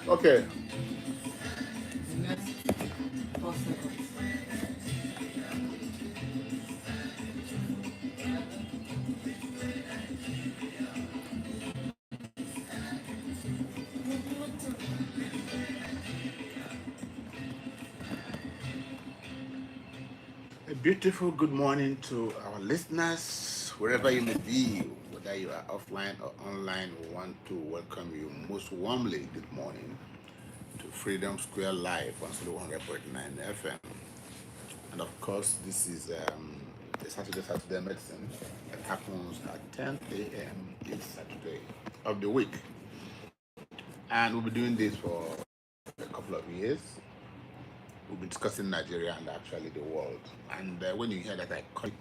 Okay. Next 4 seconds. A beautiful good morning to our listeners, wherever you may be, whether you are offline or online. We want to welcome you most warmly. Good morning to Freedom Square Live on 100.9 FM. And of course, this is the Saturday Medicine that happens at 10 a.m. each Saturday of the week. And we'll be doing this for a couple of years. We'll be discussing Nigeria and actually the world. And when you hear that iconic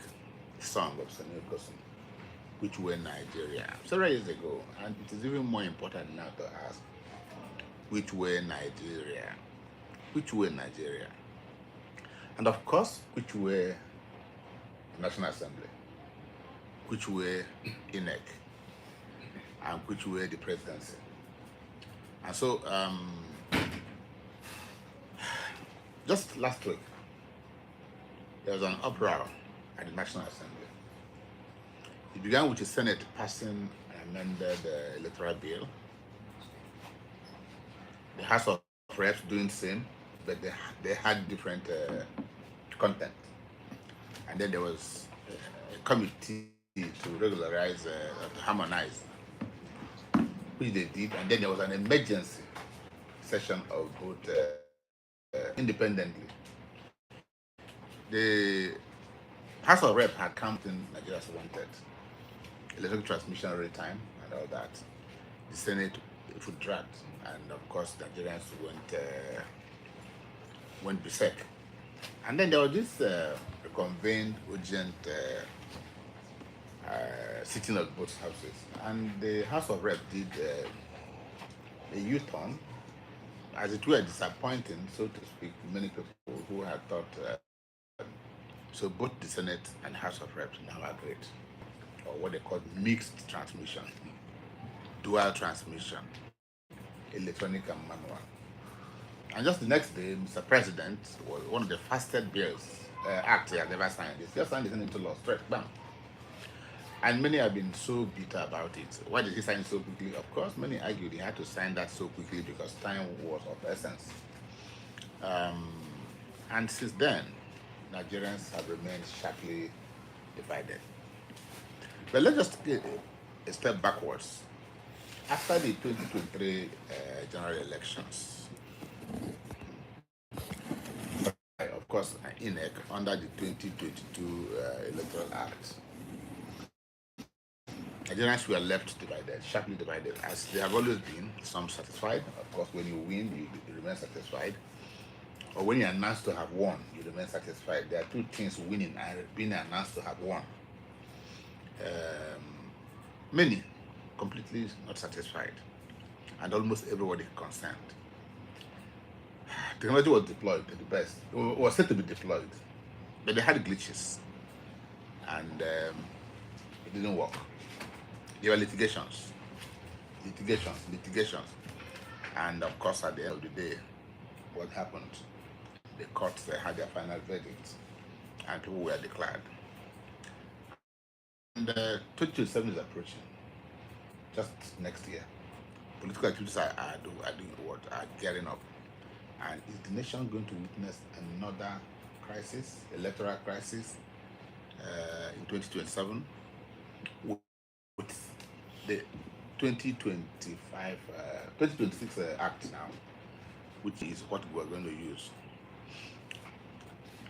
song of Samuel Gossen, which were Nigeria, several years ago, and it is even more important now to ask, which were Nigeria? Which were Nigeria? And of course, which were the National Assembly? Which were INEC? And which were the presidency? And so, just last week, there was an uproar at the National Assembly. It began with the Senate passing an amended electoral bill, the House of Reps doing the same, but they had different content. And then there was a committee to regularize, to harmonize, which they did. And then there was an emergency session of both independently. The House of Rep had counting Nigeria's wanted electric transmission rate time and all that. The Senate food dragged, and of course Nigerians went berserk. And then there was this reconvened urgent sitting of both houses, and the House of Rep did a U-turn, as it were disappointing, so to speak, many people who had thought. So both the Senate and House of Reps now agreed, or what they call mixed transmission, dual transmission, electronic and manual. And just the next day, Mr. President was one of the fastest bills act he has ever signed. He just signed it into law straight, bam. And many have been so bitter about it. Why did he sign so quickly? Of course, many argued he had to sign that so quickly because time was of essence. And since then, Nigerians have remained sharply divided. But let's just take a step backwards. After the 2023 general elections, of course, INEC under the 2022 Electoral Act, Nigerians were left divided, sharply divided, as they have always been. Some satisfied, of course, when you win, you remain satisfied. Or when you're announced to have won, you remain satisfied. There are two things: winning and being announced to have won. Many completely not satisfied, and almost everybody concerned. Technology was deployed at the best. It was said to be deployed, but they had glitches, and it didn't work. There were litigations, and of course, at the end of the day, what happened? The courts had their final verdict, and people were declared. And 2027 is approaching, just next year. Political activities are doing what? Are gearing up. And is the nation going to witness another crisis, electoral crisis, in 2027 with the 2025, 2026 Act now, which is what we're going to use?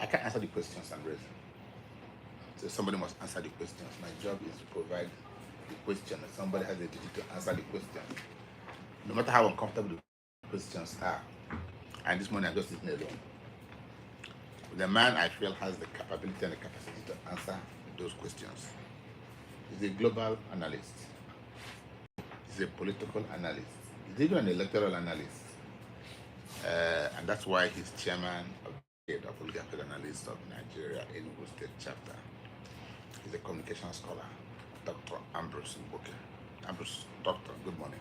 I can't answer the questions I'm raising. So somebody must answer the questions. My job is to provide the question. Somebody has a duty to answer the question. No matter how uncomfortable the questions are. And this morning I'm just sitting alone. The man I feel has the capability and the capacity to answer those questions. He's a global analyst. He's a political analyst. He's even an electoral analyst. And that's why he's chairman of the Political Analysts of Nigeria Enugu State Chapter. He's a communication scholar, Dr. Ambrose Mboke. Ambrose, doctor, good morning.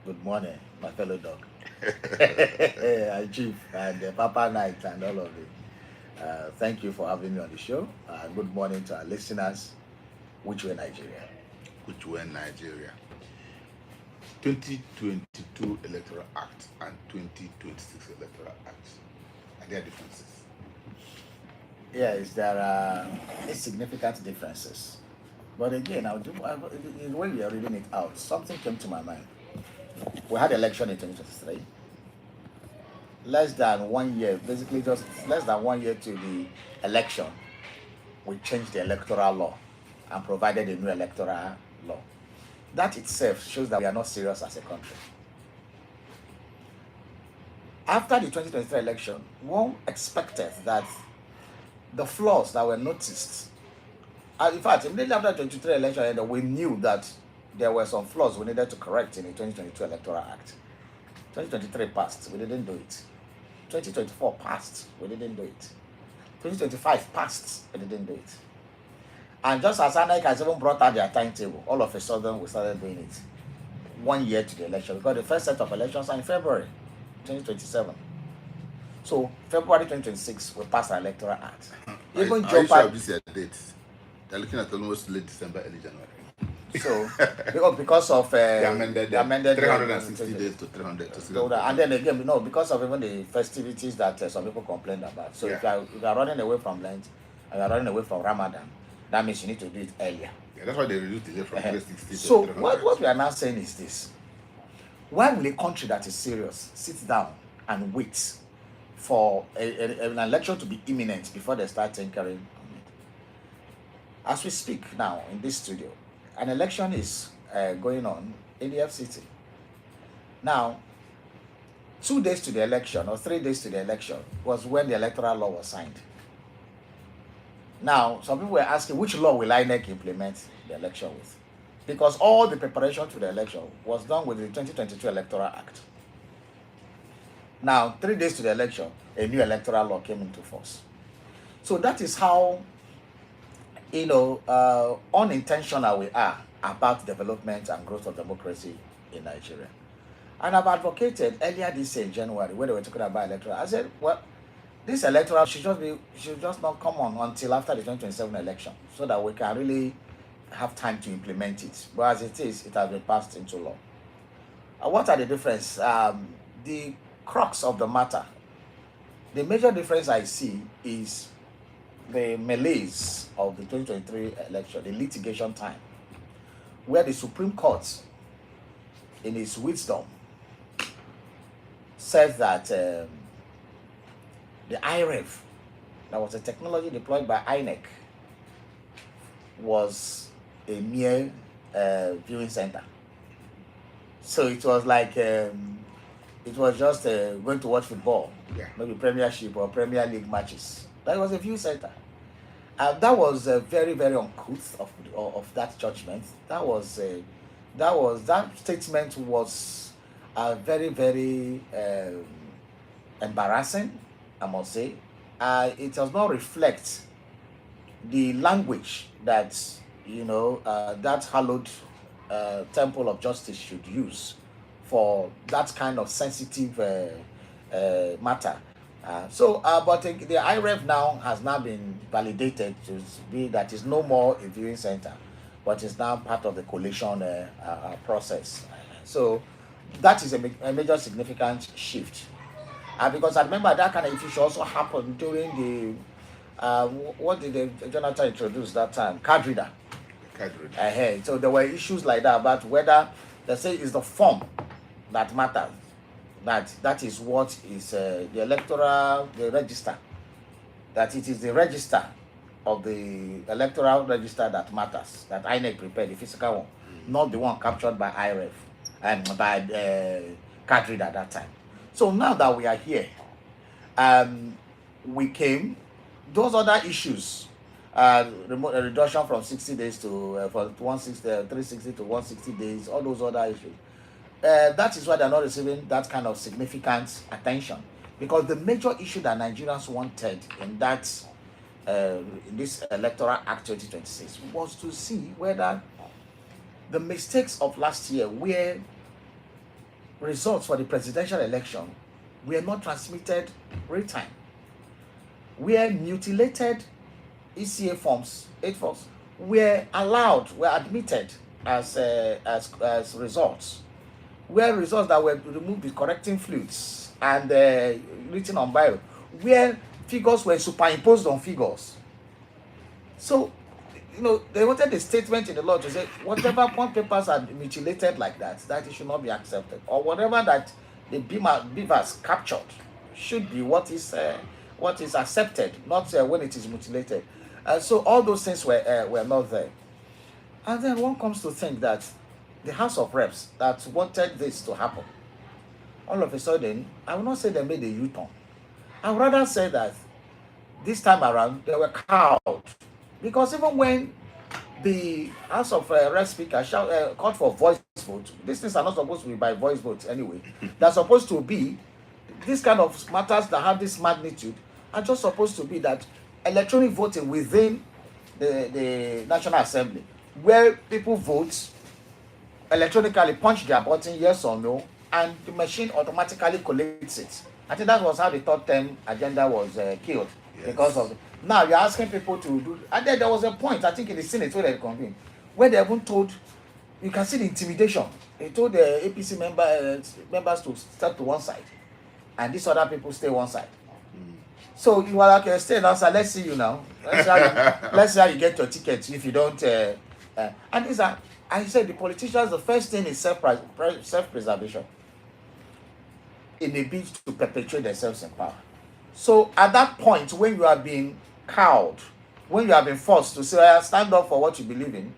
Good morning, my fellow dog. Chief and Papa Knight and all of it. Thank you for having me on the show. Good morning to our listeners. Which way Nigeria? Which were Nigeria. 2022 Electoral Act and 2026 Electoral Act. Are there differences? Yes, there are significant differences. But again, the way we are reading it out, something came to my mind. We had election in 2023. Less than 1 year, basically just less than 1 year to the election, we changed the electoral law and provided a new electoral law. That itself shows that we are not serious as a country. After the 2023 election, one expected that the flaws that were noticed, in fact, immediately after the 2023 election, we knew that there were some flaws we needed to correct in the 2022 Electoral Act. 2023 passed, we didn't do it. 2024 passed, we didn't do it. 2025 passed, we didn't do it. And just as INEC has even brought out their timetable, all of a sudden we started doing it 1 year to the election, because the first set of elections are in February 2027. So February 2026 we passed our Electoral Act. Even are you sure of this date? They're looking at almost late December, early January. So because of they amended 360 days to 300 and then again, because of even the festivities that some people complained about. So if you are running away from Lent and you are running away from Ramadan, that means you need to do it earlier. Yeah, that's why they reduced the day from 360 so to 300. What we are now saying is this: why will a country that is serious sit down and wait for an election to be imminent before they start tinkering on it? As we speak now in this studio, an election is going on in the FCT. Now, 2 days to the election or 3 days to the election was when the electoral law was signed. Now, some people were asking, which law will INEC implement the election with? Because all the preparation to the election was done with the 2022 Electoral Act. Now, 3 days to the election, a new electoral law came into force. So that is how, unintentional we are about development and growth of democracy in Nigeria. And I've advocated earlier this year in January, when they were talking about electoral, I said, well, this electoral should just not come on until after the 2027 election, so that we can really have time to implement it. But as it is, it has been passed into law. What are the differences? The crux of the matter, the major difference I see is the malaise of the 2023 election, the litigation time, where the Supreme Court, in its wisdom, says that the IREV, that was a technology deployed by INEC, was a mere viewing center. So it was like it was just going to watch football, maybe Premiership or Premier League matches. That was a viewing center. That was very, very uncouth of that judgment. That statement was very, very embarrassing, I must say. It does not reflect the language that that hallowed temple of justice should use for that kind of sensitive matter. But the IREV now has now been validated to be that is no more a viewing center, but is now part of the collation process. So that is a major significant shift. Because I remember that kind of issue also happened during the what did Jonathan introduce that time? Card reader. So there were issues like that about whether they say it's the form that matters. That is what is the register. That it is the register of the electoral register that matters. That INEC prepared, the physical one, not the one captured by IREF and by card reader at that time. So now that we are here, we came. Those other issues, reduction from 60 days to 360 to 160 days, all those other issues. That is why they're not receiving that kind of significant attention, because the major issue that Nigerians wanted in this Electoral Act 2026 was to see whether the mistakes of last year, where results for the presidential election were not transmitted real time, where mutilated ECA forms, 8 forms, were admitted as results, where results that were removed with correcting fluids and written on bio, where figures were superimposed on figures. So, they wanted a statement in the law to say whatever point papers are mutilated like that it should not be accepted, or whatever that the beavers captured should be what is accepted, not when it is mutilated. So all those things were not there. And then one comes to think that the House of Reps that wanted this to happen, all of a sudden, I will not say they made a U-turn. I would rather say that this time around they were cowed, because even when the House of Reps Speaker called for voice vote, these things are not supposed to be by voice vote anyway. They're supposed to be, this kind of matters that have this magnitude are just supposed to be that electronic voting within the National Assembly, where people vote electronically, punch their button yes or no, and the machine automatically collates it. I think that was how the third term agenda was killed. Yes. Because of now you're asking people to do, and then there was a point, I think in the Senate where they convened, where they even told, you can see the intimidation. They told the APC members to step to one side, and these other people stay one side. So you are like, stay on side, let's see you now. Let's see how you get your ticket if you don't. And these are, I said, the politicians, the first thing is self-preservation in a bid to perpetuate themselves in power. So at that point, when you are being cowed, when you have been forced to say, stand up for what you believe in,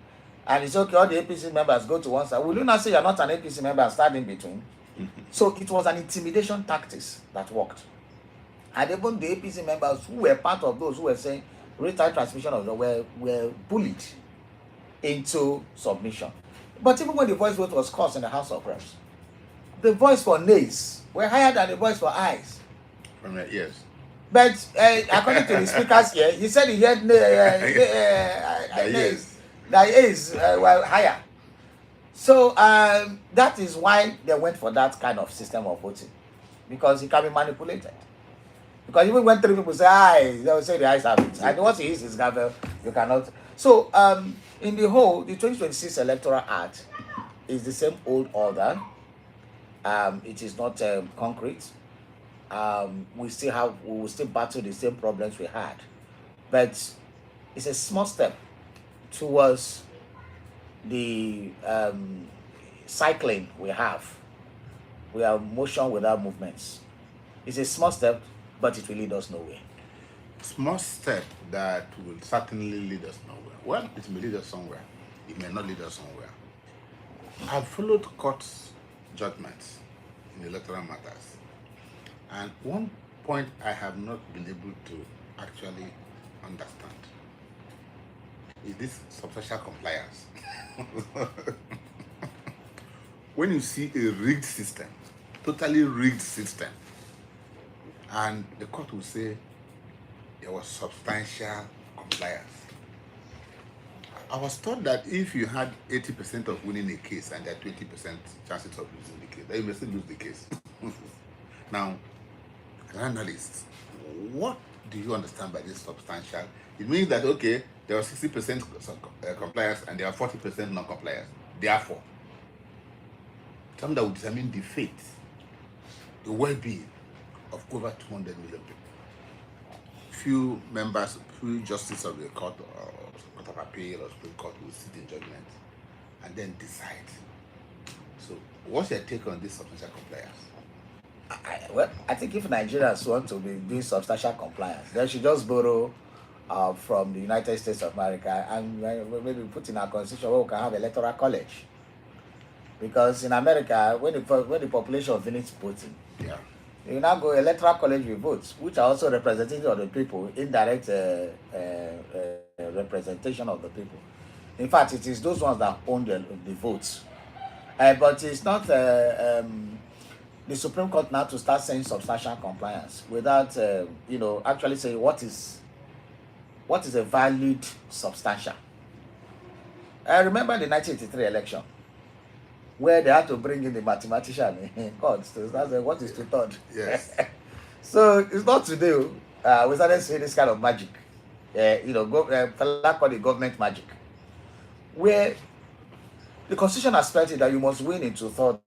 and it's okay, all the APC members go to one side, will you not say you're not an APC member and stand in between? So it was an intimidation tactics that worked. And even the APC members who were part of those who were saying real-time transmission of the were bullied into submission. But even when the voice vote was cast in the House of Reps, the voice for nays were higher than the voice for ayes. Yes. But according to the speakers here, he said he had nays. The ayes were higher. So that is why they went for that kind of system of voting, because it can be manipulated. Because even when 3 people say aye, they will say the ayes have it. And once he his gavel, you cannot. So in the whole, the 2026 Electoral Act is the same old order. It is not concrete. We will still battle the same problems we had, but it's a small step towards the cycling we have. We have motion without movements. It's a small step, but it will lead us nowhere. Small step that will certainly lead us nowhere. Well, it may lead us somewhere. It may not lead us somewhere. I've followed court's judgments in electoral matters, and one point I have not been able to actually understand is this substantial compliance. When you see a rigged system, totally rigged system, and the court will say there was substantial compliance. I was taught that if you had 80% of winning a case and there are 20% chances of losing the case, then you may still lose the case. Now, an analyst, what do you understand by this substantial? It means that, okay, there was 60% compliance and there are 40% non-compliance. Therefore, something that would determine the fate, the well-being of over 200 million people. Few members, few justices of the court or Court of Appeal or Supreme Court will sit in judgment and then decide. So, what's your take on this substantial compliance? I think if Nigerians want to be doing substantial compliance, they should just borrow from the United States of America and maybe put in our constitution where we can have electoral college. Because in America, when the population finishes voting, yeah, you now go electoral college with votes, which are also representative of the people, indirect representation of the people. In fact, it is those ones that own the votes. But it's not the Supreme Court now to start saying substantial compliance without, actually saying what is a valid substantial. I remember the 1983 election. where they had to bring in the mathematician in court. So that's what is 2/3. Yes. So it's not today. We started seeing this kind of magic. Fella called it government magic, where the constitution has spelled it that you must win in 2/3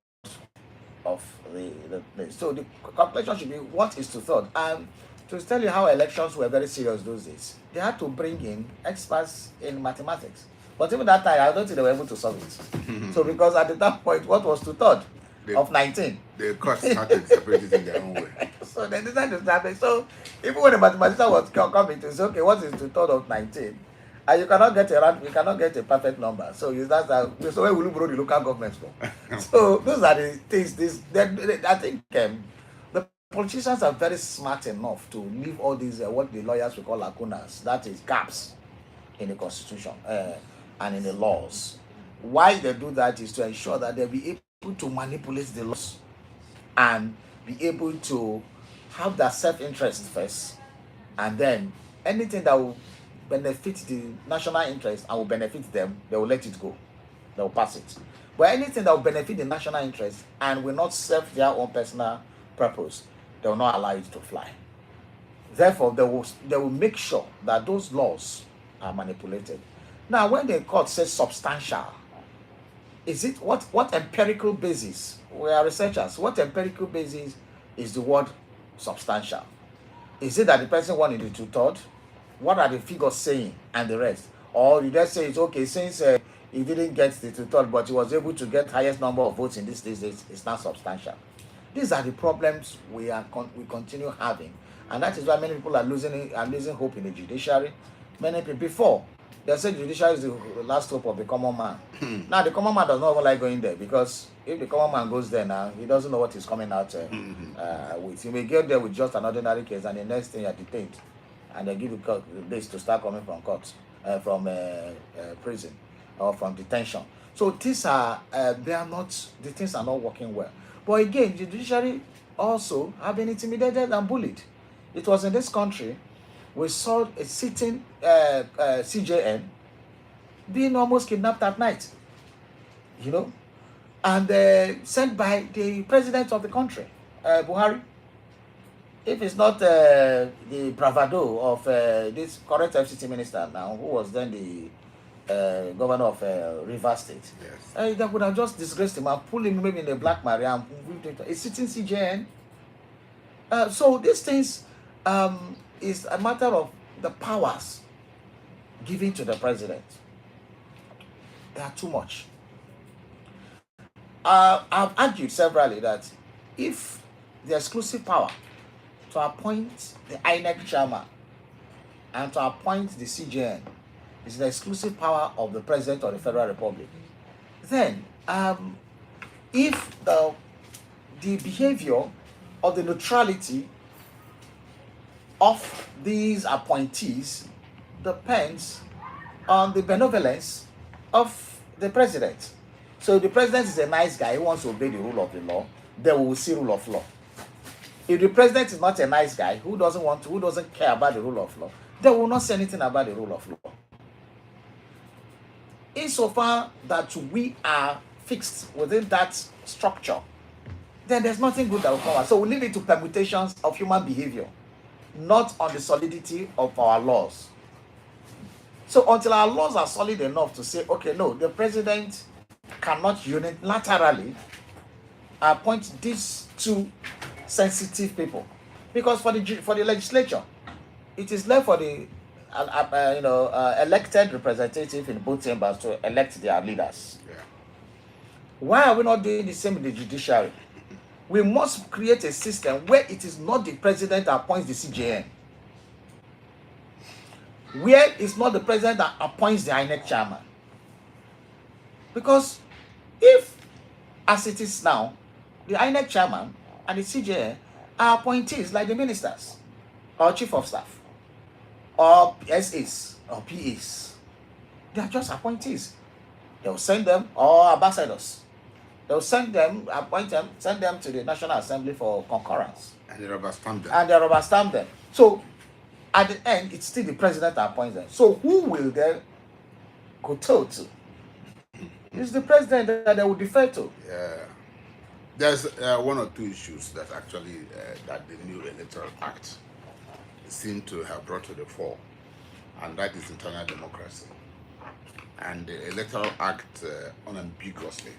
of the place. So the calculation should be what is 2/3. And to tell you how elections were very serious those days, they had to bring in experts in mathematics. But even that time, I don't think they were able to solve it. So because at that point, what was 2/3 of 19? The court started separating in their own way. So they decided to start it. So even when the mathematician was coming to say, okay, what is 2/3 of 19? And you cannot get a perfect number. So so where will you borrow the local government from? So those are the things. I think the politicians are very smart enough to leave all these what the lawyers will call lacunas, that is gaps in the constitution and in the laws. Why they do that is to ensure that they'll be able to manipulate the laws and be able to have their self-interest first, and then anything that will benefit the national interest and will benefit them, they will let it go. They will pass it. But anything that will benefit the national interest and will not serve their own personal purpose, they will not allow it to fly. Therefore, they will make sure that those laws are manipulated. Now, when the court says substantial, is it what empirical basis? We are researchers. What empirical basis is the word substantial? Is it that the person won in the 2/3? What are the figures saying and the rest? Or you just say it's okay since he didn't get the 2/3, but he was able to get highest number of votes in this state, it's not substantial. These are the problems we continue having, and that is why many people are losing hope in the judiciary. Many people before they said the judiciary is the last hope of the common man. Now the common man does not even like going there, because if the common man goes there now, he doesn't know what he's coming out with. He may get there with just an ordinary case, and the next thing you are detained, and they give you days to start coming from court, from prison, or from detention. So these are the things are not working well. But again, the judiciary also have been intimidated and bullied. It was in this country we saw a sitting CJN being almost kidnapped at night, and sent by the president of the country, Buhari. If it's not the bravado of this current FCT minister now, who was then the governor of Rivers State, Yes. that would have just disgraced him and pulled him maybe in a black Maria and it's sitting CJN. So these things is a matter of the powers given to the president. They are too much. I've argued severally that if the exclusive power to appoint the INEC chairman and to appoint the CJN is the exclusive power of the President of the Federal Republic, then if the behavior or the neutrality of these appointees depends on the benevolence of the president. So if the president is a nice guy who wants to obey the rule of the law, then we will see rule of law. If the president is not a nice guy who doesn't care about the rule of law, they will not say anything about the rule of law. Insofar that we are fixed within that structure, then there's nothing good that will come out. So we leave it to permutations of human behavior, not on the solidity of our laws. So until our laws are solid enough to say, okay, no, the president cannot unilaterally appoint these two sensitive people, because for the legislature, it is left for the elected representative in both chambers to elect their leaders. Yeah. Why are we not doing the same in the judiciary? We must create a system where it is not the president that appoints the CJN, where it's not the president that appoints the INEC chairman. Because if, as it is now, the INEC chairman and the CJN are appointees like the ministers, or chief of staff, or SAs, or PAs, they are just appointees. They will send them, or ambassadors. They will appoint them, send them to the National Assembly for concurrence. And they rubber stamp them. And they rubber stamp them. So, at the end, it's still the president that appoints them. So, who will they go to? It's the president that they will defer to. Yeah. There's one or two issues that actually that the new Electoral Act seem to have brought to the fore, and that is internal democracy. And the Electoral Act unambiguously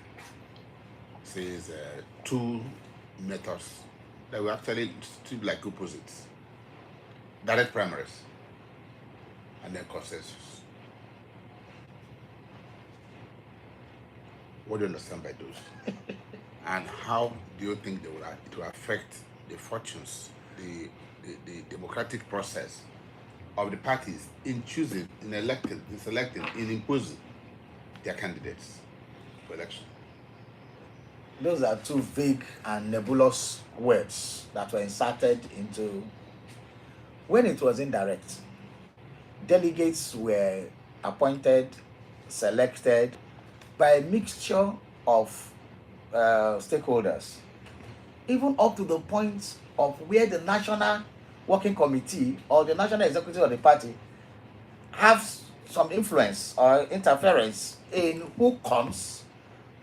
says two methods that were actually seem like opposites: direct primaries and then consensus. What do you understand by those? And how do you think it will affect the fortunes, the democratic process of the parties in choosing, in electing, in selecting, in imposing their candidates for election? Those are two vague and nebulous words that were inserted into. When it was indirect, delegates were appointed, selected by a mixture of stakeholders, even up to the point of where the National Working Committee or the National Executive of the party have some influence or interference in who comes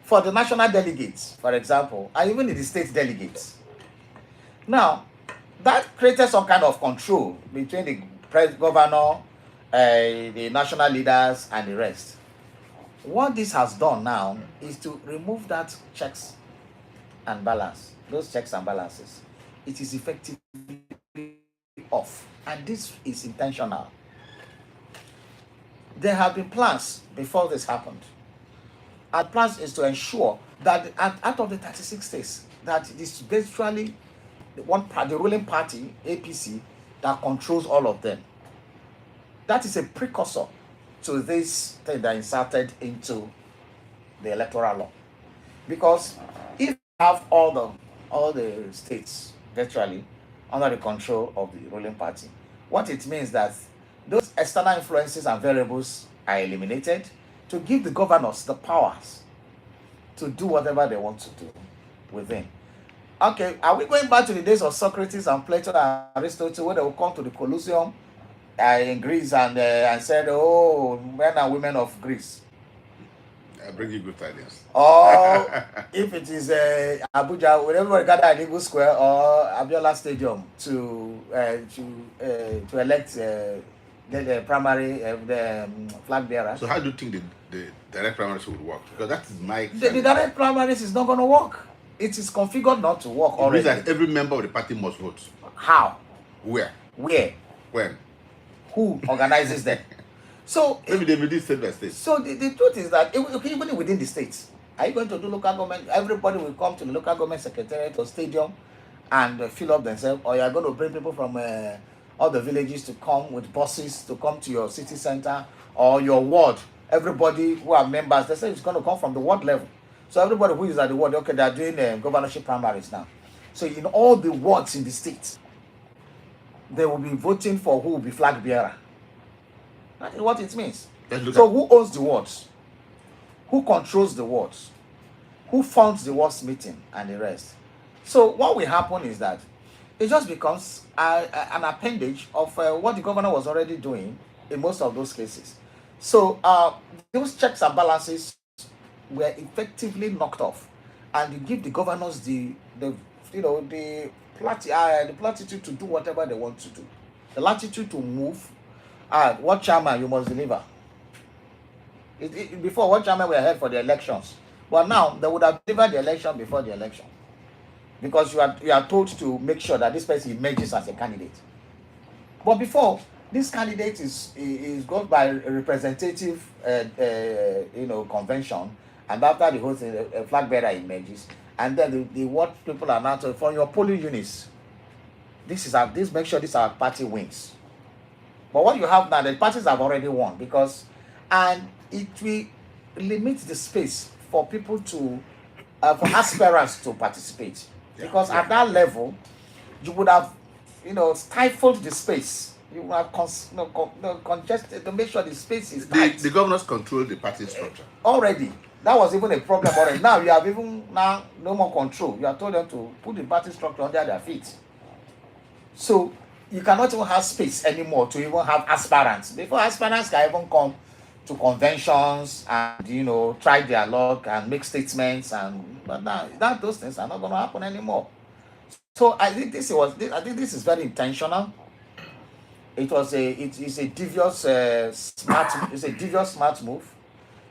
for the national delegates, for example, and even in the state delegates. Now, that created some kind of control between the governor, the national leaders, and the rest. What this has done now is to remove that checks and balance, those checks and balances. It is effectively off, and this is intentional. There have been plans before this happened. Our plans is to ensure that out of the 36 states, that it is virtually the ruling party, APC, that controls all of them. That is a precursor to this thing that inserted into the electoral law. Because if you have all the states virtually under the control of the ruling party, what it means that those external influences and variables are eliminated to give the governors the powers to do whatever they want to do within. Okay, are we going back to the days of Socrates and Plato and Aristotle, where they will come to the Colosseum in Greece and said, "Oh, men and women of Greece"? I bring you good tidings. Or if it is Abuja, wherever we gather at Eagle Square or Abiola Stadium to elect the primary the flag bearer. So how do you think the direct primaries would work? Because that is my The direct primaries is not going to work. It is configured not to work it already. means that every member of the party must vote. How? Where? Where? When? Who organizes them? So Maybe they will do state by state. So the truth is that even within the states, are you going to do local government? Everybody will come to the local government secretariat or stadium and fill up themselves, or you are going to bring people from all the villages to come with buses to come to your city center or your ward. Everybody who are members, they say it's going to come from the ward level. So everybody who is at the ward, okay, they are doing governorship primaries now. So in all the wards in the state, they will be voting for who will be flag bearer. That is what it means. So who owns the wards? Who controls the wards? Who funds the wards meeting and the rest? So what will happen is that it just becomes an appendage of what the governor was already doing in most of those cases. So those checks and balances were effectively knocked off, and you give the governors the platitude to do whatever they want to do, the latitude to move. What chairman you must deliver. Before, what chairman were held for the elections, but now they would have delivered the election before the election, because you are told to make sure that this person emerges as a candidate. But before, this candidate is goes by a representative convention, and after the whole thing, a flag bearer emerges, and then the what people are now told, from your polling units, this make sure this our party wins. But what you have now, the parties have already won, and it will limit the space for people to for aspirants to participate, because at that level you would have stifled the space. You would have congested to make sure the space is tight. The governors control the party structure Already. That was even a problem already. Now you have no more control. You have told them to put the party structure under their feet. So you cannot even have space anymore to even have aspirants. Before aspirants can even come to conventions and try their luck and make statements, but now that those things are not going to happen anymore. So I think this is very intentional. It is a devious smart move,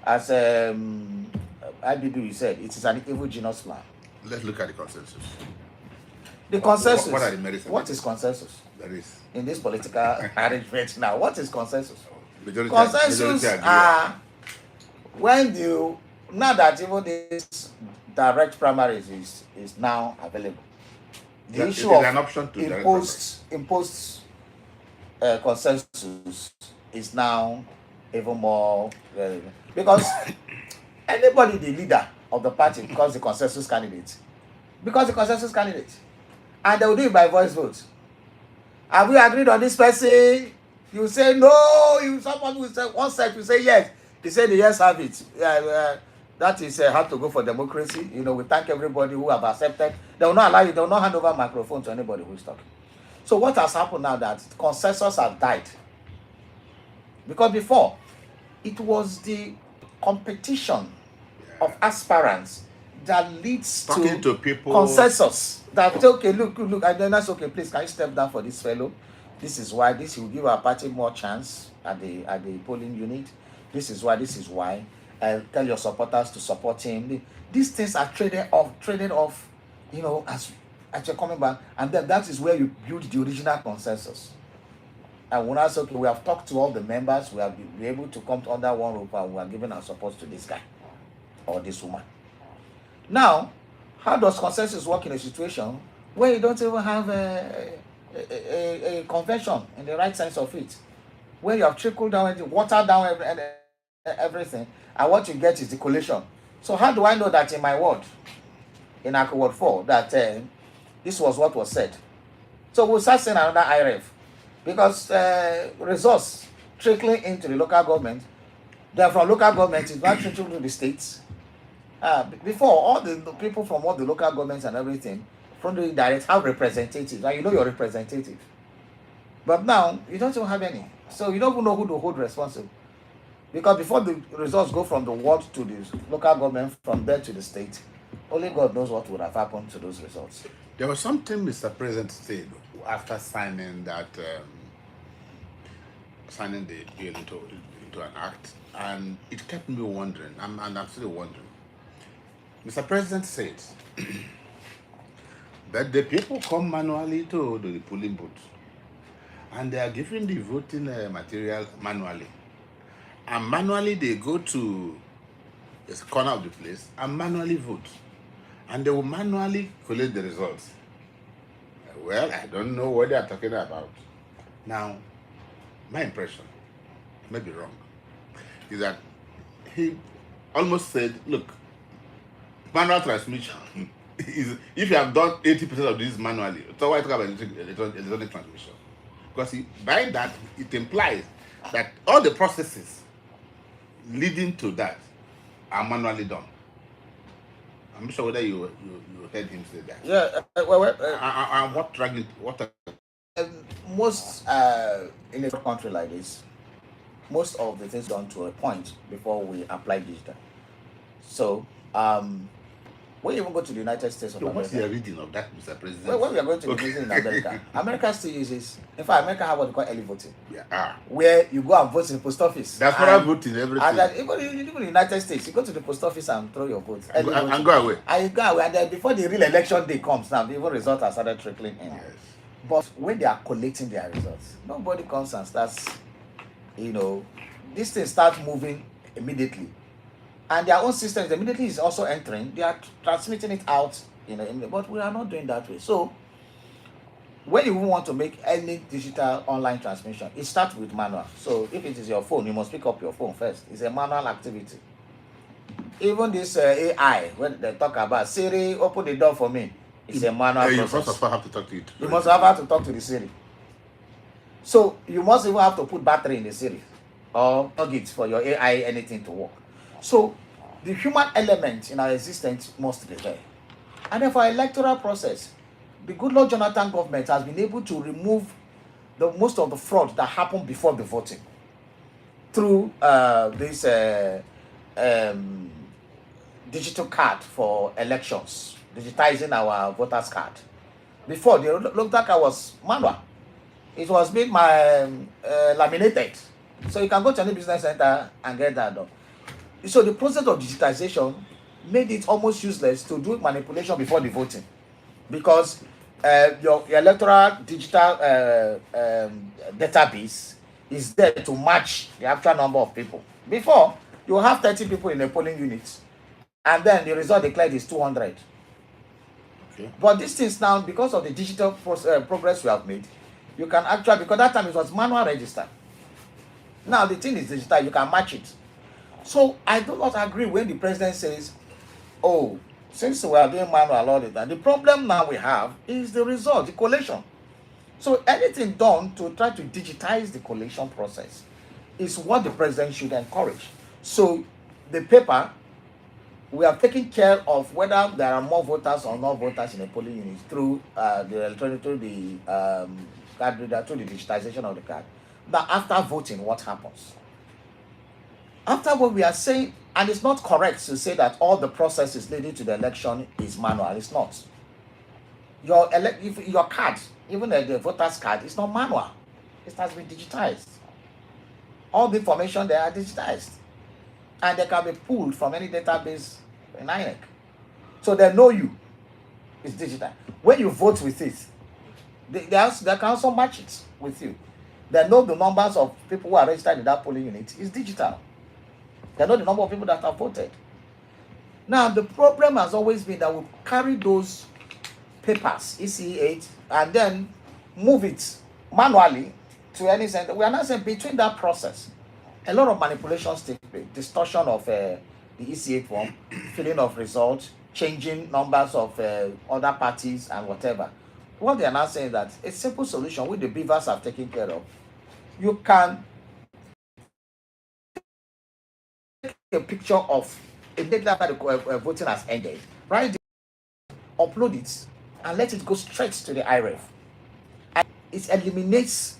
as IBB said. It is an evil genius plan. Let's look at the consensus. The consensus. What are the merits? What is consensus? There is. In this political arrangement now, what is consensus? Consensus are when you, now that even this direct primaries is now available, the issue of an option to imposed consensus is now even more relevant, because anybody the leader of the party becomes the consensus candidate, and they will do it by voice vote. Have we agreed on this person? You say no. Someone will say one side will say yes. They say the yes have it. That is how to go for democracy. We thank everybody who have accepted. They will not allow you. They will not hand over microphone to anybody who is talking. So what has happened now that consensus have died? Because before, it was the competition of aspirants that leads to people. Consensus. That okay, look, and then that's okay. Please, can you step down for this fellow? This is why. This will give our party more chance at the polling unit. This is why. Tell your supporters to support him. These things are traded off. As you're coming back, and then that is where you build the original consensus. And when I say, okay, we have talked to all the members, we have been able to come under one roof, and we are giving our support to this guy or this woman. Now, how does consensus work in a situation where you don't even have a convention in the right sense of it, where you have trickled down, watered down everything, and what you get is the collation? So how do I know that in my ward, in Akko Ward 4, that this was what was said? So we'll start seeing another IRF, because resource trickling into the local government, then from local government it's not trickling to the states. Before, all the people from all the local governments and everything, from the direct, have representatives, and your representative. But now, you don't even have any. So you don't even know who to hold responsible. Because before the results go from the ward to the local government, from there to the state, only God knows what would have happened to those results. There was something Mr. President said after signing the bill into an act, and it kept me wondering, and I'm still wondering. Mr. President said that the people come manually to the polling booth, and they are given the voting material manually, and manually they go to the corner of the place and manually vote, and they will manually collect the results. Well, I don't know what they are talking about. Now, my impression, may be wrong, is that he almost said, look, manual transmission is, if you have done 80% of this manually, so why talk about electronic transmission? Because by that, it implies that all the processes leading to that are manually done. I'm not sure whether you heard him say that. Yeah, and what most in a country like this, most of the things done to a point before we apply digital. So when you even go to the United States of so America, what's the reading of that, Mr. President? when we are going to the meeting in America, America still uses, in fact, America have what they call early voting, Yeah. where you go and vote in the post office. That's what I'm voting, everything. And then even in the United States, you go to the post office and throw your vote. And go away. And you go away, and then before the real election day comes now, the even results are started trickling in. Yes. But when they are collecting their results, nobody comes and starts, this thing starts moving immediately. And their own systems immediately is also entering. They are transmitting it out, but we are not doing that way. So when you want to make any digital online transmission, it starts with manual. So if it is your phone, you must pick up your phone first. It's a manual activity. Even this AI, when they talk about Siri, open the door for me, it's a manual process. You first of all have to talk to it. You must have to talk to the Siri. So you must even have to put battery in the Siri or plug it for your AI anything to work. So the human element in our existence must be there. And then for electoral process, the good Lord Jonathan government has been able to remove most of the fraud that happened before the voting. through this um, digital card for elections, digitizing our voters card. Before, the voter card was manual. It was being laminated. So you can go to any business center and get that done. So the process of digitization made it almost useless to do manipulation before the voting, because your electoral digital database is there to match the actual number of people. Before, you have 30 people in a polling unit, and then the result declared is 200. Okay. But these things now, because of the digital progress we have made, you can actually, because that time it was manual register. Now the thing is digital, you can match it. So I do not agree when the president says, oh, since we are doing manual all the time, the problem now we have is the result, the collation. So anything done to try to digitize the collation process is what the president should encourage. So the paper, we have taken care of whether there are more voters or not voters in a polling unit through the electronic, through the card reader, through the digitization of the card. Now, after voting, what happens? After what we are saying, and it's not correct to say that all the processes leading to the election is manual. It's not. Your card, even the voter's card, is not manual. It has been digitized. All the information there are digitized, and they can be pulled from any database in INEC. So they know you. It's digital. When you vote with it, they can also match it with you. They know the numbers of people who are registered in that polling unit is digital. They know the number of people that have voted. Now, the problem has always been that we carry those papers, EC8, and then move it manually to any center. We are not saying between that process, a lot of manipulations take place, distortion of the EC8 form, filling of results, changing numbers of other parties and whatever. What they are now saying is that a simple solution, which the beavers have taken care of, you can take a picture of immediately after the voting has ended, write it, upload it, and let it go straight to the IREF. And it eliminates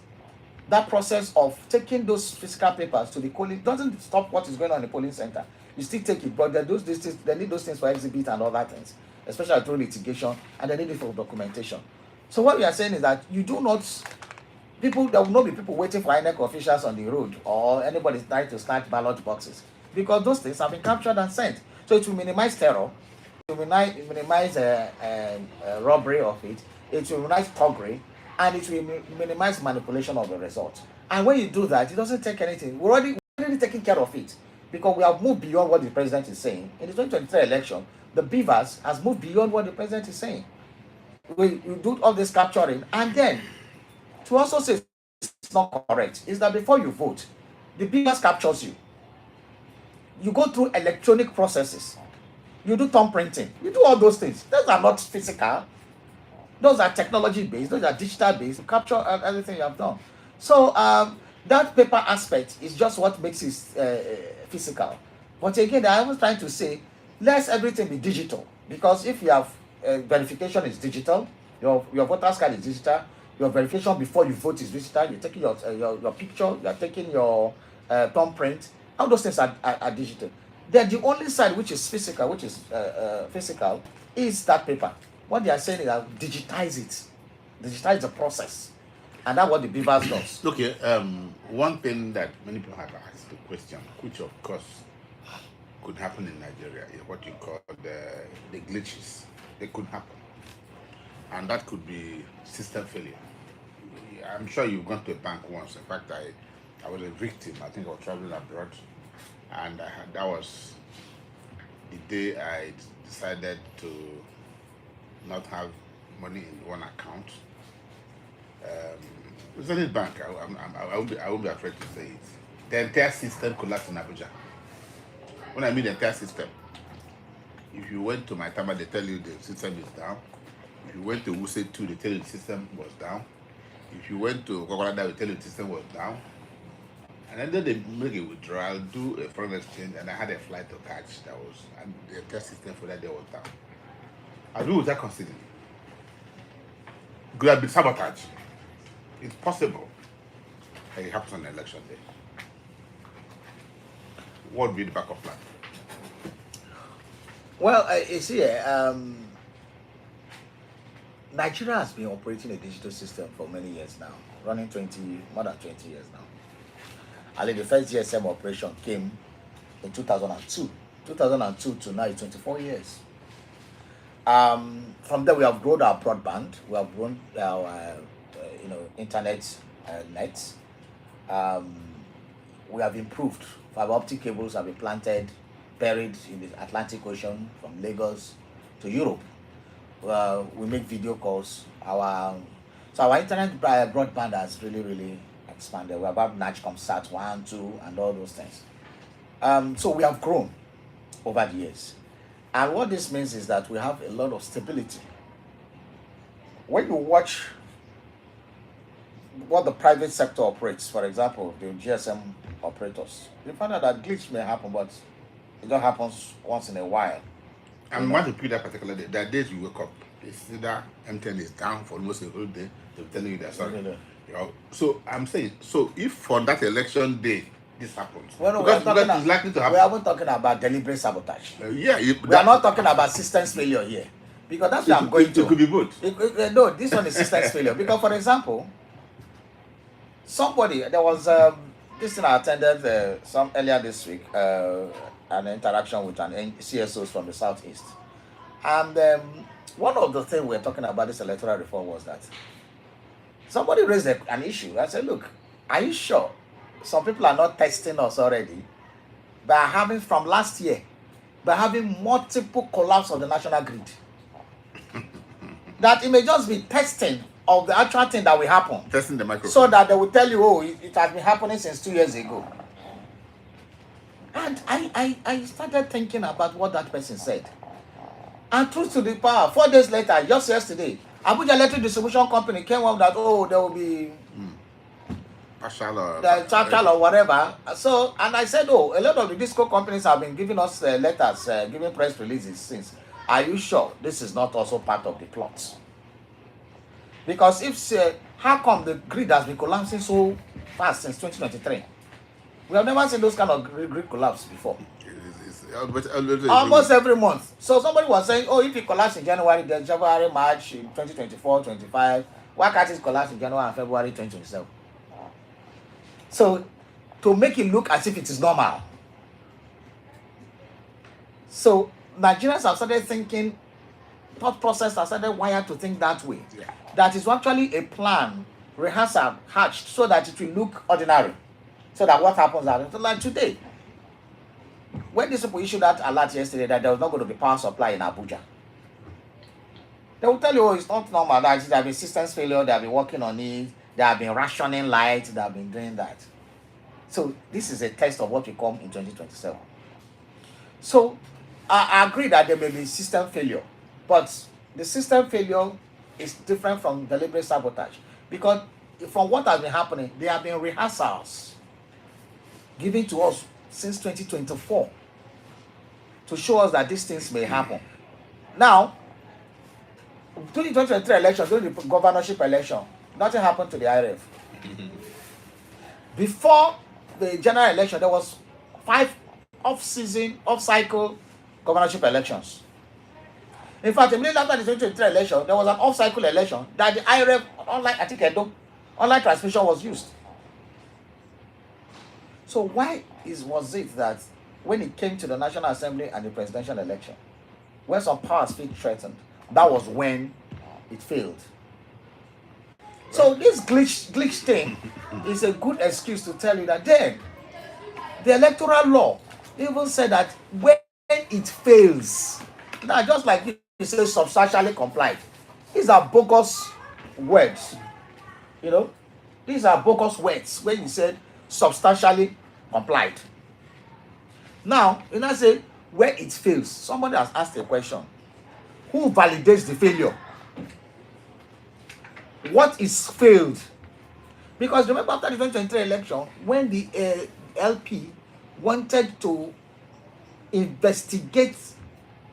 that process of taking those physical papers to the polling. Doesn't stop what is going on in the polling center. You still take it, but they need those things for exhibit and other things, especially through litigation, and they need it for documentation. So what we are saying is that you do not, there will not be people waiting for INEC officials on the road or anybody trying to snatch ballot boxes, because those things have been captured and sent. So it will minimize terror, it will minimize robbery of it, it will minimize thuggery, and it will minimize manipulation of the results. And when you do that, it doesn't take anything. We're already taking care of it, because we have moved beyond what the president is saying. In the 2023 election, the beavers has moved beyond what the president is saying. You do all this capturing, and then to also say it's not correct is that before you vote, the beavers captures you. You go through electronic processes. You do thumb printing. You do all those things. Those are not physical. Those are technology based. Those are digital based. You capture everything you have done. So that paper aspect is just what makes it physical. But again, I was trying to say, let everything be digital, because if you have verification is digital, your voter's card is digital, your verification before you vote is digital. You're taking your picture, you're taking your thumbprint. All those things are digital. Then the only side which is physical, is that paper. What they are saying is that digitize the process, and that's what the beavers does. Okay. One thing that many people have asked the question, which of course could happen in Nigeria, is what you call the glitches. They could happen, and that could be system failure. I'm sure you've gone to a bank once. In fact, I was a victim. I think I was traveling abroad, and that was the day I decided to not have money in one account. It's a bank. I won't be afraid to say it. The entire system collapsed in Abuja. When I mean the entire system, if you went to my Tama, they tell you the system is down. If you went to Wuse 2, they tell you the system was down. If you went to Kokolada, they tell you the system was down. And then they make a withdrawal, do a foreign exchange, and I had a flight to catch and the entire system for that day was down. I do with that constantly. Could have been sabotage. It's possible that it happens on election day. what would be the backup plan? Well, you see, Nigeria has been operating a digital system for many years now, running more than 20 years now. I think the first GSM operation came in 2002. 2002 to now, 24 years. From there, we have grown our broadband. We have grown our, internet nets. We have improved. Fiber optic cables have been planted, buried in the Atlantic Ocean from Lagos to Europe. We make video calls. So our internet broadband has really expanded. We're about NACHCOM SAT 1, 2, and all those things. So we have grown over the years. And what this means is that we have a lot of stability. When you watch what the private sector operates, for example, the GSM operators, you find out that glitch may happen, but it just happens once in a while. And once you pick that particular day, there are days you wake up, they see that MTN is down for almost a whole day, they're telling you that sorry. So I'm saying, so if for that election day this happens, because it's likely to happen. We haven't talking about deliberate sabotage. We are not talking about systems failure here, because that's what I'm going to. It could be both. No, this one is systems failure. Because, for example, there was this thing I attended some earlier this week, an interaction with an CSOs from the Southeast. And one of the things we're talking about this electoral reform was that somebody raised an issue. I said, look, are you sure some people are not testing us already by having, from last year, by having multiple collapse of the national grid? That it may just be testing of the actual thing that will happen. Testing the microphone. So that they will tell you, oh, it has been happening since 2 years ago. And I started thinking about what that person said. And truth to the power, 4 days later, just yesterday, Abuja Electric Distribution Company came up that, oh, there will be partial or whatever. So, and I said, oh, a lot of the disco companies have been giving us letters, giving press releases since. Are you sure this is not also part of the plot? Because if, how come the grid has been collapsing so fast since 2023? We have never seen those kind of grid collapse before. Almost every month. So somebody was saying, oh, if it collapsed in January, then January, March, 2024, 25, why can't it collapse in January and February 2027? So, to make it look as if it is normal. So, Nigerians have started thinking, thought process has started wired to think that way. Yeah. That is actually a plan, rehearsal, hatched, so that it will look ordinary. So that what happens like today. When these people issued that alert yesterday that there was not going to be power supply in Abuja, they will tell you, oh, it's not normal. That there have been systems failure, they have been working on it, they have been rationing light, they have been doing that. So this is a test of what will come in 2027. So I agree that there may be system failure, but the system failure is different from deliberate sabotage, because from what has been happening, there have been rehearsals given to us since 2024 to show us that these things may happen. Now, during the 2023 election, during the governorship election, nothing happened to the IRF. Before the general election, there was 5 off-season, off-cycle governorship elections. In fact, immediately after the 2023 election, there was an off-cycle election that the IRF, online transmission was used. So why was it that when it came to the National Assembly and the presidential election, when some powers felt threatened, that was when it failed? So this glitch thing is a good excuse to tell you that then the electoral law even said that when it fails, now just like you say substantially complied, these are bogus words. You know, these are bogus words when you said substantially complied. Now, I say where it fails, somebody has asked a question. Who validates the failure? What is failed? Because remember after the 2023 election, when the LP wanted to investigate,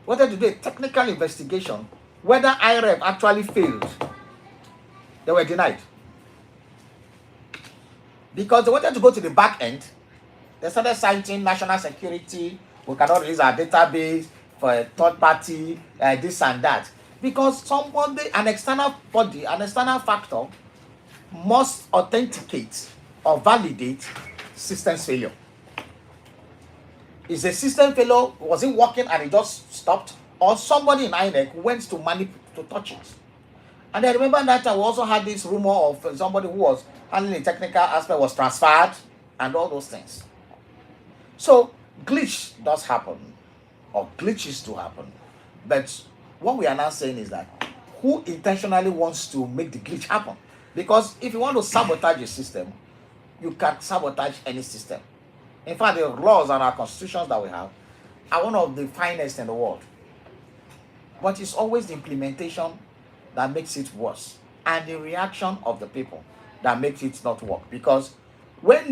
wanted to do a technical investigation, whether IRF actually failed, they were denied. Because they wanted to go to the back end They started citing national security. We cannot release our database for a third party, this and that. Because somebody, an external body, an external factor must authenticate or validate systems failure. Is a system failure, was it working and it just stopped? Or somebody in INEC went to touch it? And I remember that we also had this rumor of somebody who was handling the technical aspect was transferred and all those things. So glitch does happen, or glitches do happen. But what we are now saying is that who intentionally wants to make the glitch happen? Because if you want to sabotage a system, you can sabotage any system. In fact, the laws and our constitutions that we have are one of the finest in the world. But it's always the implementation that makes it worse, and the reaction of the people that makes it not work. Because when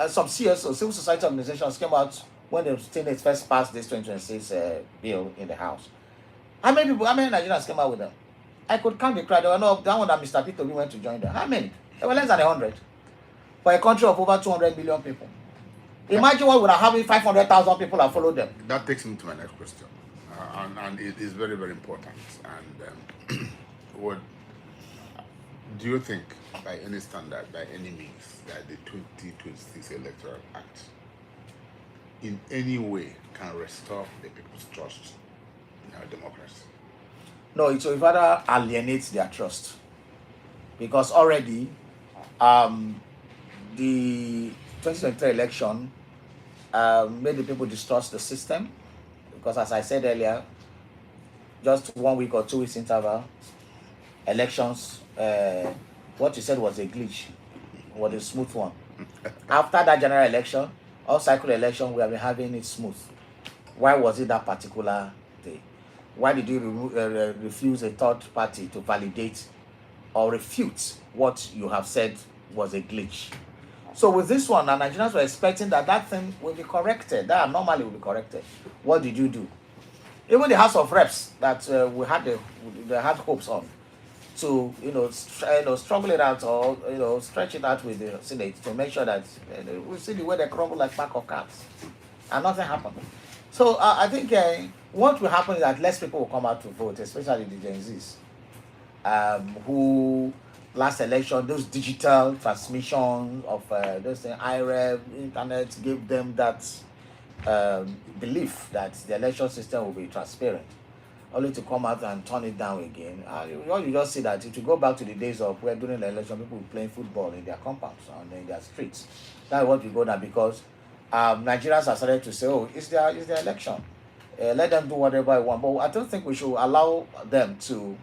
some CSO, civil society organizations, came out when the Senate first passed this 2026 bill in the House, how many Nigerians came out with them? I could count the crowd. There were no, that one that Mr. Peter went to join them. How many? There were less than 100 for a country of over 200 million people. Imagine what would have happened if 500,000 people have followed them. That takes me to my next question, and it is very, very important. And what do you think, by any standard, by any means, that the 2026 Electoral Act in any way can restore the people's trust in our democracy? No, it will rather alienate their trust, because already the 2023 election made the people distrust the system. Because as I said earlier, just 1 week or 2 weeks interval, elections, what you said was a glitch, was a smooth one. After that general election, all cycle election, we have been having it smooth. Why was it that particular day? Why did you refuse a third party to validate or refute what you have said was a glitch? So with this one, the Nigerians were expecting that thing will be corrected, that anomaly will be corrected. What did you do? Even the House of Reps that they had hopes on to struggle it out, or stretch it out with the Senate to make sure that we see the way they crumble like pack of cards, and nothing happened. So I think what will happen is that less people will come out to vote, especially the Gen Zs, who last election, those digital transmission of those things, IREV, internet, gave them that belief that the election system will be transparent, only to come out and turn it down again. You just see that if you go back to the days of where during the election people were playing football in their compounds and in their streets, that's what we go now, because Nigerians are started to say, oh, it's their election. Let them do whatever they want. But I don't think we should allow them to,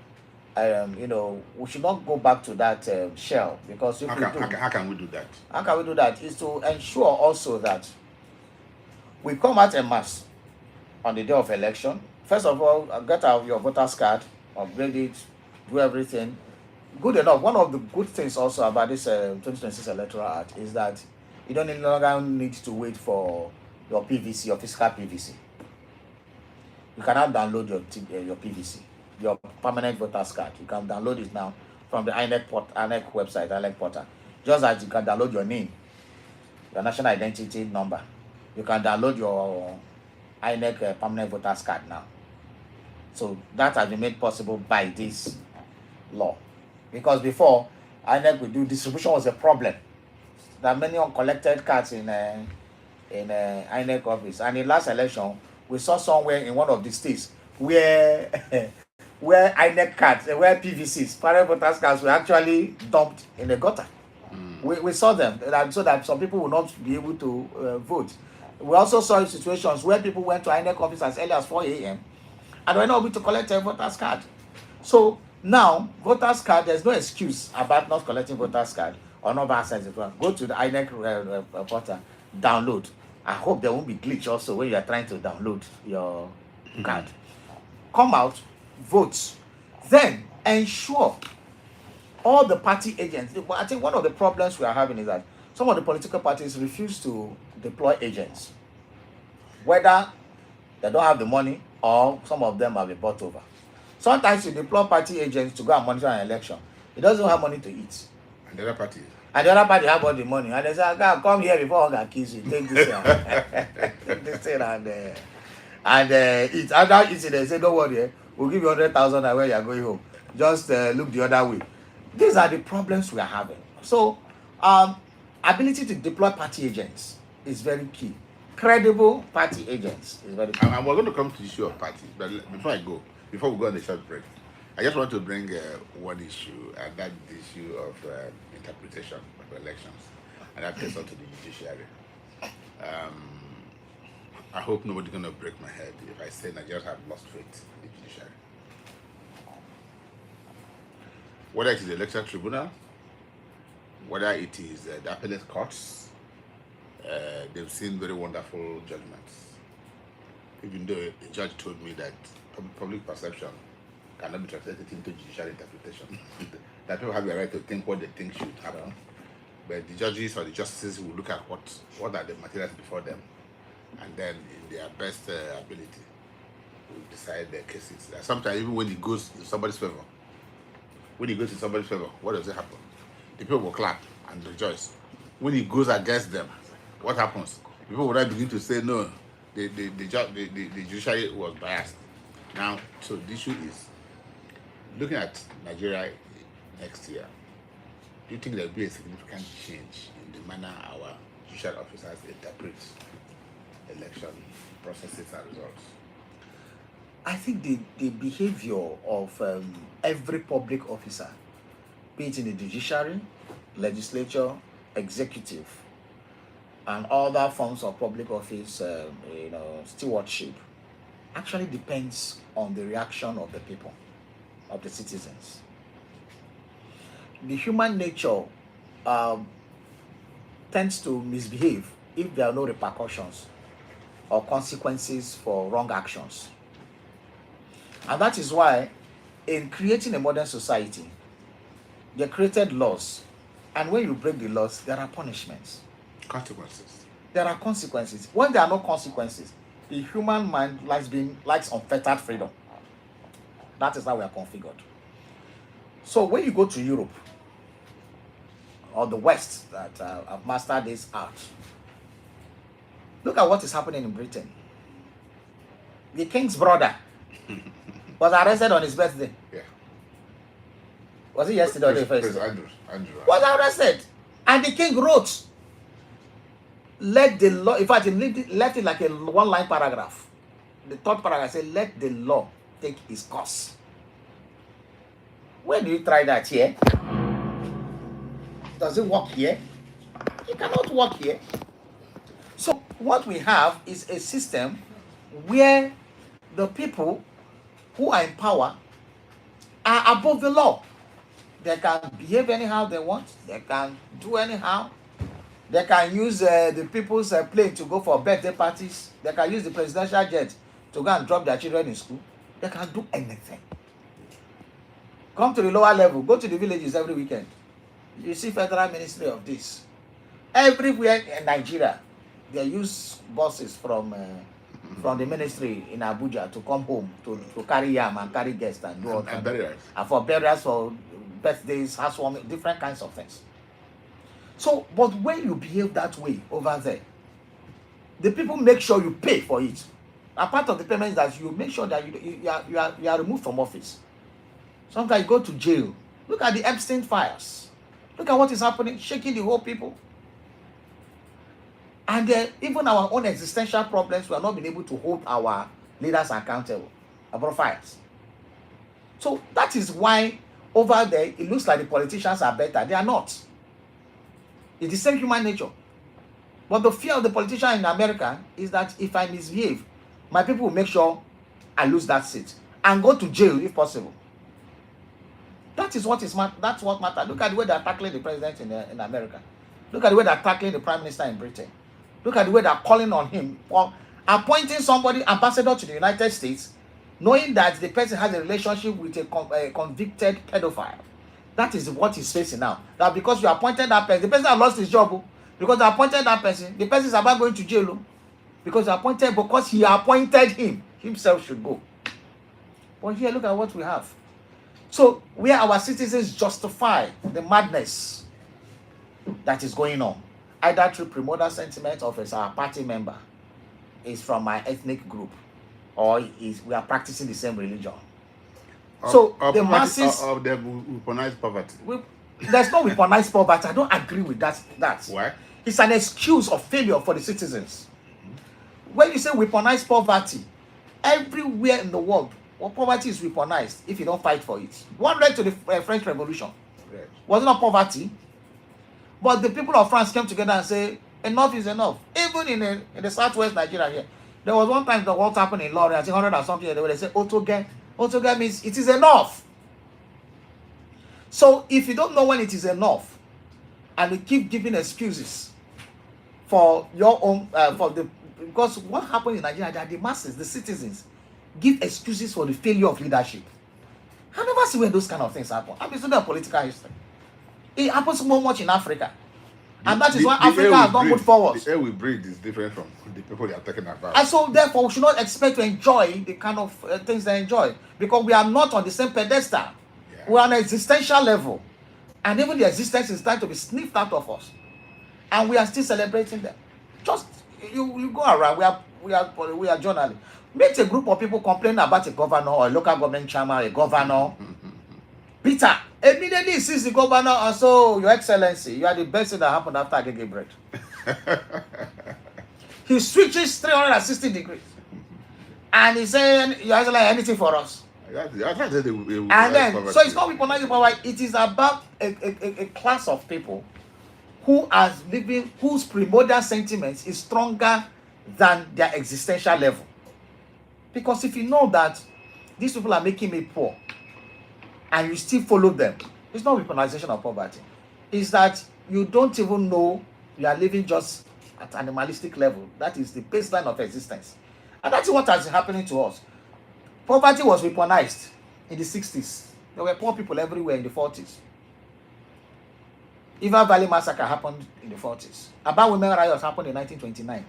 we should not go back to that shell, because if How can we do that? How can we do that? Is to ensure also that we come out en masse on the day of election. First of all, get out your voter's card, upgrade it, do everything. Good enough. One of the good things also about this 2026 Electoral Act is that you don't any longer need to wait for your PVC, your physical PVC. You can now download your PVC, your permanent voter's card. You can download it now from the INEC website, INEC portal. Just as you can download your name, your national identity number. You can download your INEC permanent voter's card now. So that has been made possible by this law. Because before, INEC would do distribution was a problem. There are many uncollected cards in INEC office. And in last election, we saw somewhere in one of the states where where INEC cards, where PVCs, permanent voters cards, were actually dumped in the gutter. We saw them, so that some people will not be able to vote. We also saw situations where people went to INEC office as early as 4 a.m. and were not able to collect a voter's card. So now, voter's card, there's no excuse about not collecting voter's card or not access it. Go to the INEC portal, download. I hope there won't be glitch also when you are trying to download your card. Come out, vote. Then ensure all the party agents. I think one of the problems we are having is that some of the political parties refuse to deploy agents, whether they don't have the money or some of them have been bought over. Sometimes you deploy party agents to go and monitor an election. It doesn't have money to eat. And the other party? And the other party have all the money. And they say, "God, come here before I kiss you. Take this take this thing and eat." And that eating, they say, "Don't worry, we'll give you 100,000 when you are going home. Just look the other way." These are the problems we are having. So, ability to deploy party agents is very key. Credible party agents is very key. And we're going to come to the issue of parties, but before we go on the short break, I just want to bring one issue, and that's the issue of interpretation of elections, and that gets onto the judiciary. I hope nobody's going to break my head if I say Nigerians have lost faith in the judiciary. Whether it is the election tribunal, whether it is the appellate courts, they've seen very wonderful judgments. Even though a judge told me that public perception cannot be translated into judicial interpretation, that people have the right to think what they think should happen. But the judges or the justices will look at what are the materials before them, and then in their best ability, will decide their cases. Sometimes even when it goes in somebody's favor, what does it happen? The people will clap and rejoice. When it goes against them, what happens? People will begin to say, no, the judiciary was biased. Now, so the issue is, looking at Nigeria next year, do you think there will be a significant change in the manner our judicial officers interpret election processes and results? I think the behavior of every public officer, be it in the judiciary, legislature, executive, and other forms of public office, stewardship, actually depends on the reaction of the people, of the citizens. The human nature tends to misbehave if there are no repercussions or consequences for wrong actions. And that is why, in creating a modern society, they created laws. And when you break the laws, there are punishments. Consequences. There are consequences. When there are no consequences, the human mind likes unfettered freedom. That is how we are configured. So when you go to Europe or the West that have mastered this art, look at what is happening in Britain. The king's brother was arrested on his birthday. Yeah. Was it yesterday or the first? Andrew. Was arrested. And the king wrote, let the law, in fact, he left it like a one-line paragraph. The third paragraph said, let the law take its course. When do you try that here? Does it work here? It cannot work here. So what we have is a system where the people who are in power are above the law. They can behave anyhow they want. They can do anyhow. They can use the people's plane to go for birthday parties. They can use the presidential jet to go and drop their children in school. They can do anything. Come to the lower level. Go to the villages every weekend. You see federal ministry of this. Everywhere in Nigeria, they use buses from the ministry in Abuja to come home to carry yam and carry guests and do all that. And for burials, for birthdays, housewarming, different kinds of things. So, but when you behave that way over there, the people make sure you pay for it. A part of the payment is that you make sure that you are removed from office. Sometimes you go to jail. Look at the Epstein files. Look at what is happening, shaking the whole people. And even our own existential problems, we are not being able to hold our leaders accountable about files. So that is why over there, it looks like the politicians are better. They are not. It's the same human nature. But the fear of the politician in America is that if I misbehave, my people will make sure I lose that seat and go to jail if possible. That is what is that's what matters. Look at the way they are tackling the president in America. Look at the way they are tackling the prime minister in Britain. Look at the way they are calling on him for appointing somebody ambassador to the United States, knowing that the person has a relationship with a convicted pedophile. That is what he's facing now. That because you appointed that person, the person has lost his job. Because they appointed that person, the person is about going to jail. Because he appointed him, himself should go. But here, look at what we have. So, where our citizens justify the madness that is going on, either through primordial sentiment of as our party member is from my ethnic group, or we are practicing the same religion. So the masses of them weaponize poverty. There's no weaponized poverty. I don't agree with that. Why? It's an excuse of failure for the citizens. When you say weaponized poverty, everywhere in the world, poverty is weaponized if you don't fight for it. What led to the French Revolution? Yes. Was not poverty, but the people of France came together and say enough is enough. Even in the southwest Nigeria here, there was one time the what happened in Lorry, I think 100 or something, where they say Otoge. Otoge means it is enough. So if you don't know when it is enough, and you keep giving excuses for your own because what happened in Nigeria that the masses, the citizens, give excuses for the failure of leadership. I never see where those kind of things happen. I'm studying political history. It happens so much in Africa. And that is why Africa has not moved forward. The air we breathe is different from the people they are talking about. And so therefore we should not expect to enjoy the kind of things they enjoy, because we are not on the same pedestal. Yeah. We are on an existential level. And even the existence is trying to be sniffed out of us. And we are still celebrating them. Just you go around, we are journalists. Meet a group of people complaining about a governor or a local government chairman, a governor. Peter immediately sees the governor and so, Your Excellency, you are the best thing that happened after Agege bread. He switches 360 degrees. And he's saying, Your Excellency, anything for us. And then, so it's not weaponizing power. It is about a class of people who are living, whose primordial sentiments is stronger than their existential level. Because if you know that these people are making me poor, and you still follow them, it's not weaponization of poverty. It's that you don't even know you are living just at animalistic level. That is the baseline of existence. And that's what has been happening to us. Poverty was weaponized in the 60s. There were poor people everywhere in the 40s. Iva Valley Massacre happened in the 40s. About women riots happened in 1929.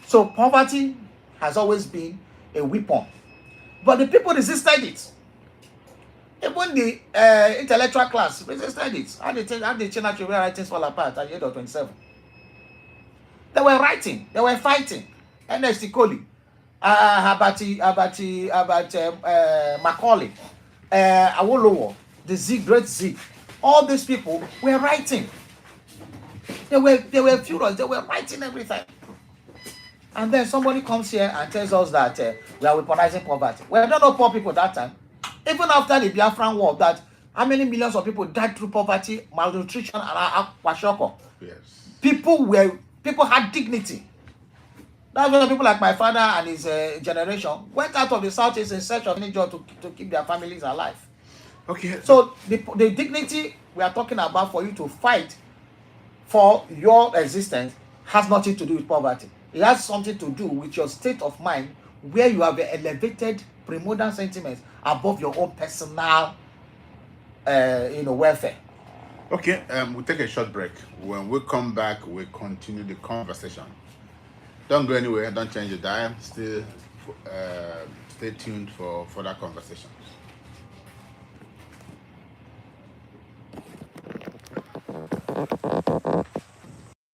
So poverty has always been a weapon. But the people resisted it. Even the intellectual class resisted it. How they China to where writings fall apart at the age of 27. They were writing, they were fighting. Ernest Ikoli, Macaulay, Awolowo, the great Zeke. All these people were writing. They were furious. They were writing everything. And then somebody comes here and tells us that we are weaponizing poverty. We don't know poor people that time. Even after the Biafran War, that how many millions of people died through poverty, malnutrition, and kwashiorkor. Yes. People had dignity. That's why people like my father and his generation went out of the Southeast in search of any job to keep their families alive. Okay. So the dignity we are talking about for you to fight for your existence has nothing to do with poverty. It has something to do with your state of mind, where you have elevated primordial sentiments above your own personal welfare. Okay, we'll take a short break. When we come back, we'll continue the conversation. Don't go anywhere, don't change the dial. Still stay tuned for further conversations.